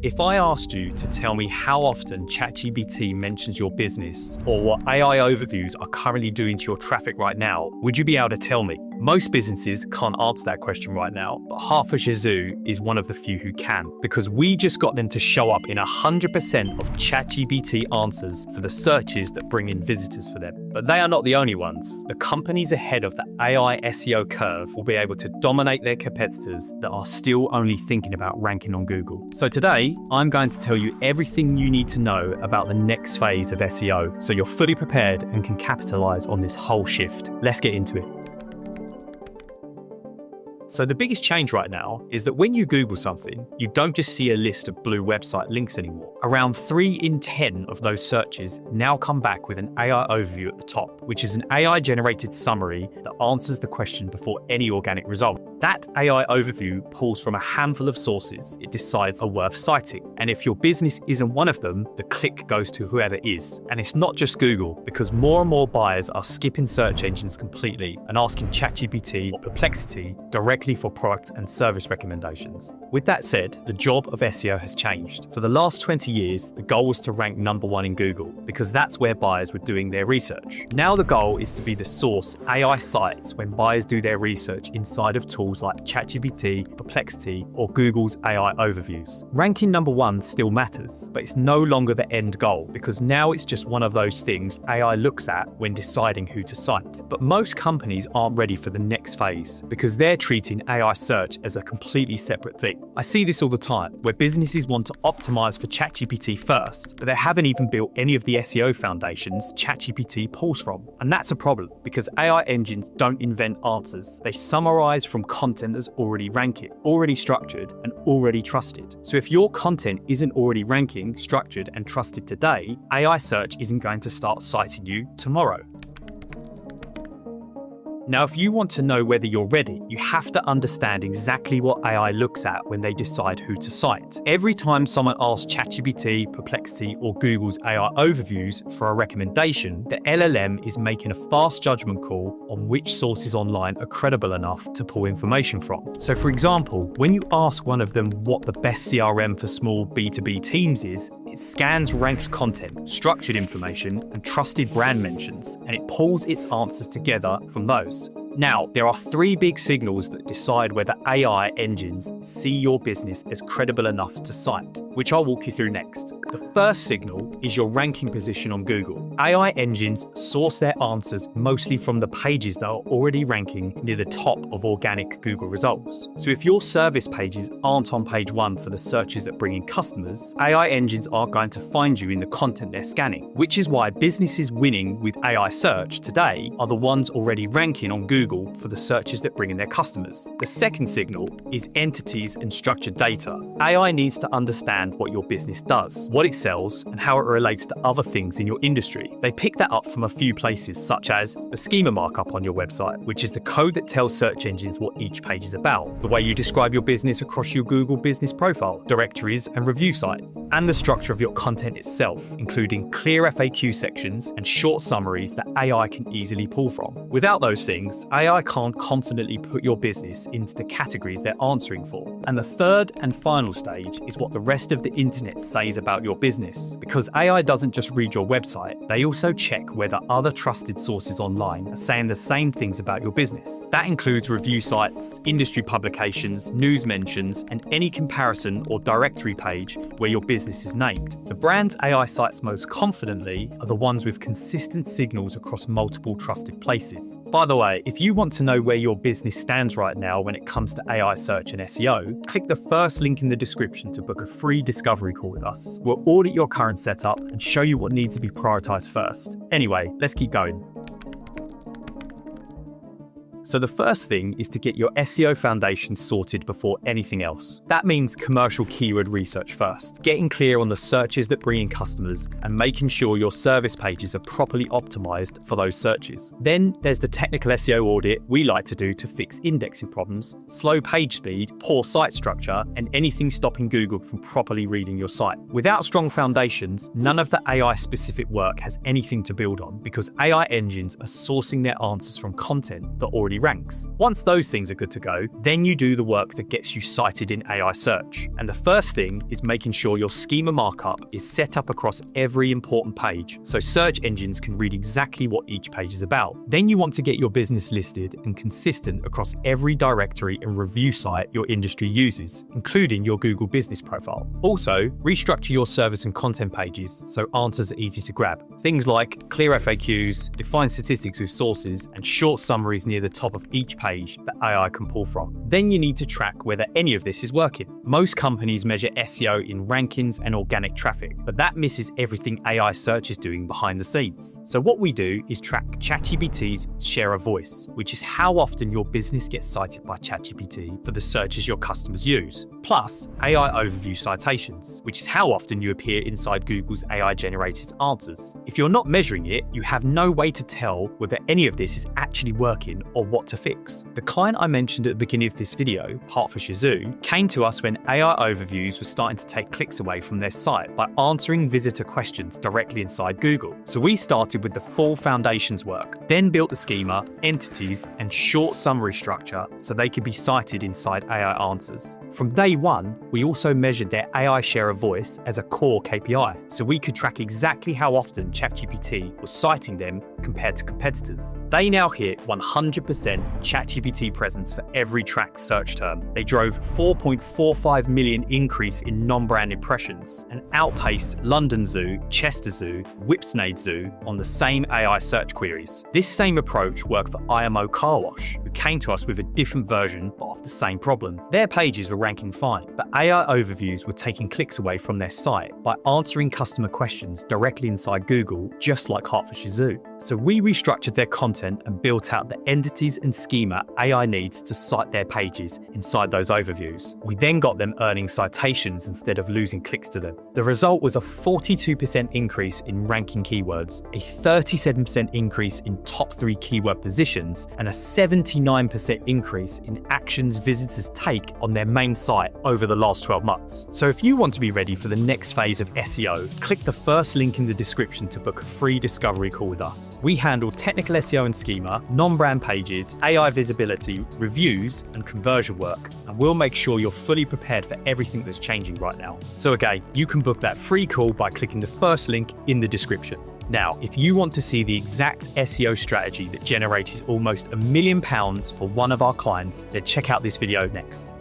If I asked you to tell me how often ChatGPT mentions your business or what AI overviews are currently doing to your traffic right now, would you be able to tell me? Most businesses can't answer that question right now, but Hertfordshire Zoo is one of the few who can, because we just got them to show up in 100% of ChatGPT answers for the searches that bring in visitors for them. But they are not the only ones. The companies ahead of the AI SEO curve will be able to dominate their competitors that are still only thinking about ranking on Google. So today, I'm going to tell you everything you need to know about the next phase of SEO, so you're fully prepared and can capitalize on this whole shift. Let's get into it. So the biggest change right now is that when you Google something, you don't just see a list of blue website links anymore. Around 3 in 10 of those searches now come back with an AI overview at the top, which is an AI-generated summary that answers the question before any organic result. That AI overview pulls from a handful of sources it decides are worth citing. And if your business isn't one of them, the click goes to whoever is. And it's not just Google, because more and more buyers are skipping search engines completely and asking ChatGPT or Perplexity directly for product and service recommendations. With that said, the job of SEO has changed. For the last 20 years, the goal was to rank #1 in Google, because that's where buyers were doing their research. Now the goal is to be the source AI cites when buyers do their research inside of tools like ChatGPT, Perplexity, or Google's AI overviews. Ranking #1 still matters, but it's no longer the end goal, because now it's just one of those things AI looks at when deciding who to cite. But most companies aren't ready for the next phase, because they're treating AI search as a completely separate thing. I see this all the time, where businesses want to optimize for ChatGPT first, but they haven't even built any of the SEO foundations ChatGPT pulls from. And that's a problem, because AI engines don't invent answers. They summarize from content that's already ranking, already structured, and already trusted. So if your content isn't already ranking, structured, and trusted today, AI search isn't going to start citing you tomorrow. Now, if you want to know whether you're ready, you have to understand exactly what AI looks at when they decide who to cite. Every time someone asks ChatGPT, Perplexity, or Google's AI overviews for a recommendation, the LLM is making a fast judgment call on which sources online are credible enough to pull information from. So for example, when you ask one of them what the best CRM for small B2B teams is, it scans ranked content, structured information, and trusted brand mentions, and it pulls its answers together from those. Now, there are 3 big signals that decide whether AI engines see your business as credible enough to cite, which I'll walk you through next. The first signal is your ranking position on Google. AI engines source their answers mostly from the pages that are already ranking near the top of organic Google results. So if your service pages aren't on page 1 for the searches that bring in customers, AI engines are going to find you in the content they're scanning, which is why businesses winning with AI search today are the ones already ranking on Google for the searches that bring in their customers. The second signal is entities and structured data. AI needs to understand what your business does, what it sells, and how it relates to other things in your industry. They pick that up from a few places, such as the schema markup on your website, which is the code that tells search engines what each page is about, the way you describe your business across your Google business profile, directories, and review sites, and the structure of your content itself, including clear FAQ sections and short summaries that AI can easily pull from. Without those things, AI can't confidently put your business into the categories they're answering for. And the third and final stage is what the rest of the internet says about your business. Because AI doesn't just read your website, they also check whether other trusted sources online are saying the same things about your business. That includes review sites, industry publications, news mentions, and any comparison or directory page where your business is named. The brands AI cites most confidently are the ones with consistent signals across multiple trusted places. By the way, if you want to know where your business stands right now when it comes to AI search and SEO, click the first link in the description to book a free discovery call with us. We'll audit your current setup and show you what needs to be prioritized first. Anyway, let's keep going. So the first thing is to get your SEO foundation sorted before anything else. That means commercial keyword research first, getting clear on the searches that bring in customers and making sure your service pages are properly optimized for those searches. Then there's the technical SEO audit we like to do to fix indexing problems, slow page speed, poor site structure, and anything stopping Google from properly reading your site. Without strong foundations, none of the AI-specific work has anything to build on, because AI engines are sourcing their answers from content that already ranks. Once those things are good to go, then you do the work that gets you cited in AI search. And the first thing is making sure your schema markup is set up across every important page, so search engines can read exactly what each page is about. Then you want to get your business listed and consistent across every directory and review site your industry uses, including your Google business profile. Also, restructure your service and content pages so answers are easy to grab. Things like clear FAQs, define statistics with sources, and short summaries near the top of each page that AI can pull from. Then you need to track whether any of this is working. Most companies measure SEO in rankings and organic traffic, but that misses everything AI search is doing behind the scenes. So what we do is track ChatGPT's share of voice, which is how often your business gets cited by ChatGPT for the searches your customers use, plus AI overview citations, which is how often you appear inside Google's AI-generated answers. If you're not measuring it, you have no way to tell whether any of this is actually working or what to fix. The client I mentioned at the beginning of this video, Hertfordshire Zoo, came to us when AI overviews were starting to take clicks away from their site by answering visitor questions directly inside Google. So we started with the full foundations work, then built the schema, entities, and short summary structure so they could be cited inside AI answers. From day one, we also measured their AI share of voice as a core KPI, so we could track exactly how often ChatGPT was citing them compared to competitors. They now hit 100% ChatGPT presence for every tracked search term. They drove 4.45 million increase in non-brand impressions and outpaced London Zoo, Chester Zoo, Whipsnade Zoo on the same AI search queries. This same approach worked for IMO Car Wash, who came to us with a different version but of the same problem. Their pages were ranking fine, but AI overviews were taking clicks away from their site by answering customer questions directly inside Google, just like Hertfordshire Zoo. So we restructured their content and built out the entities and schema AI needs to cite their pages inside those overviews. We then got them earning citations instead of losing clicks to them. The result was a 42% increase in ranking keywords, a 37% increase in top 3 keyword positions, and a 79% increase in actions visitors take on their main site over the last 12 months. So if you want to be ready for the next phase of SEO, click the first link in the description to book a free discovery call with us. We handle technical SEO and schema, non-brand pages, AI visibility, reviews, and conversion work, and we'll make sure you're fully prepared for everything that's changing right now. So again, you can book that free call by clicking the first link in the description. Now, if you want to see the exact SEO strategy that generated almost £1 million for one of our clients, then check out this video next.